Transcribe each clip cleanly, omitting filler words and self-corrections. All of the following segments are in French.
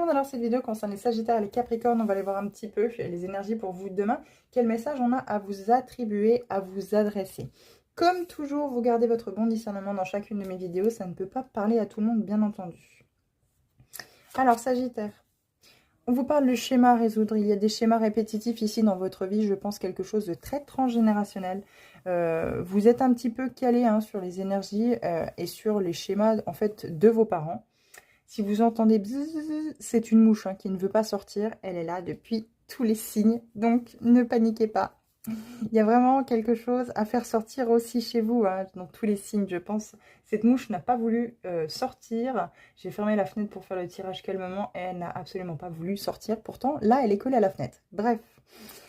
monde, alors cette vidéo concerne les Sagittaires et les Capricornes. On va aller voir un petit peu les énergies pour vous demain. Quel message on a à vous attribuer, à vous adresser. Comme toujours, vous gardez votre bon discernement dans chacune de mes vidéos. Ça ne peut pas parler à tout le monde, bien entendu. Alors, Sagittaire, on vous parle de schéma à résoudre. Il y a des schémas répétitifs ici dans votre vie. Je pense quelque chose de très transgénérationnel. Vous êtes un petit peu calé sur les énergies et sur les schémas en fait de vos parents. Si vous entendez bzzz, c'est une mouche qui ne veut pas sortir. Elle est là depuis tous les signes. Donc, ne paniquez pas. Il y a vraiment quelque chose à faire sortir aussi chez vous, dans tous les signes, je pense. Cette mouche n'a pas voulu sortir. J'ai fermé la fenêtre pour faire le tirage calmement et elle n'a absolument pas voulu sortir. Pourtant, là, elle est collée à la fenêtre. Bref.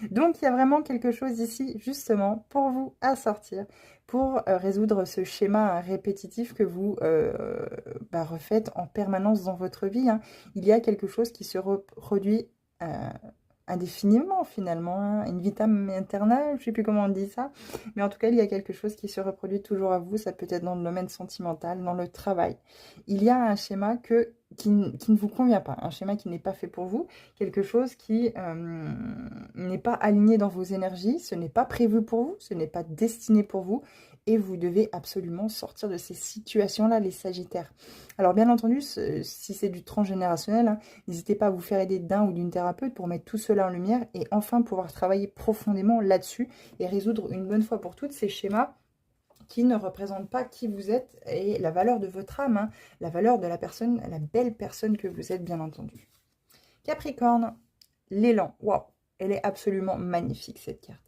Donc, il y a vraiment quelque chose ici, justement, pour vous à sortir, pour résoudre ce schéma répétitif que vous refaites en permanence dans votre vie. Il y a quelque chose qui se reproduit indéfiniment finalement, une vitam aeternam, je ne sais plus comment on dit ça, mais en tout cas il y a quelque chose qui se reproduit toujours à vous. Ça peut être dans le domaine sentimental, dans le travail. Il y a un schéma qui ne vous convient pas, un schéma qui n'est pas fait pour vous, quelque chose qui n'est pas aligné dans vos énergies, ce n'est pas prévu pour vous, ce n'est pas destiné pour vous, et vous devez absolument sortir de ces situations-là, les Sagittaires. Alors bien entendu, si c'est du transgénérationnel, n'hésitez pas à vous faire aider d'un ou d'une thérapeute pour mettre tout cela en lumière et enfin pouvoir travailler profondément là-dessus et résoudre une bonne fois pour toutes ces schémas qui ne représentent pas qui vous êtes et la valeur de votre âme, la valeur de la personne, la belle personne que vous êtes, bien entendu. Capricorne, l'élan, waouh, elle est absolument magnifique cette carte.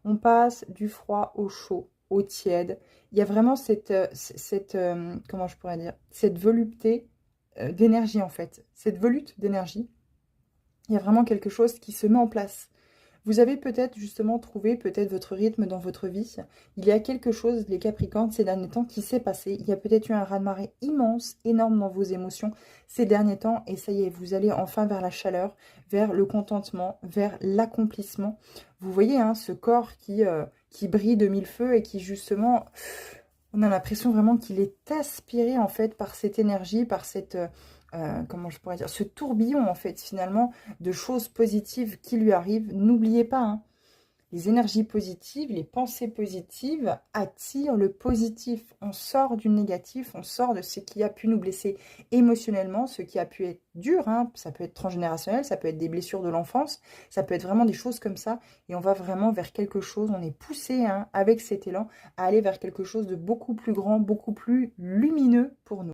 On passe du froid au chaud, au tiède. Il y a vraiment comment je pourrais dire, cette volupté d'énergie en fait, cette volute d'énergie. Il y a vraiment quelque chose qui se met en place. Vous avez peut-être justement trouvé peut-être votre rythme dans votre vie. Il y a quelque chose, les Capricornes, ces derniers temps, qui s'est passé. Il y a peut-être eu un raz-de-marée immense, énorme dans vos émotions ces derniers temps. Et ça y est, vous allez enfin vers la chaleur, vers le contentement, vers l'accomplissement. Vous voyez, ce corps qui brille de mille feux et qui justement, on a l'impression vraiment qu'il est aspiré en fait par cette énergie, par cette... comment je pourrais dire, ce tourbillon en fait finalement de choses positives qui lui arrivent. N'oubliez pas, les énergies positives, les pensées positives attirent le positif. On sort du négatif, on sort de ce qui a pu nous blesser émotionnellement, ce qui a pu être dur, ça peut être transgénérationnel, ça peut être des blessures de l'enfance, ça peut être vraiment des choses comme ça, et on va vraiment vers quelque chose, on est poussé avec cet élan à aller vers quelque chose de beaucoup plus grand, beaucoup plus lumineux pour nous.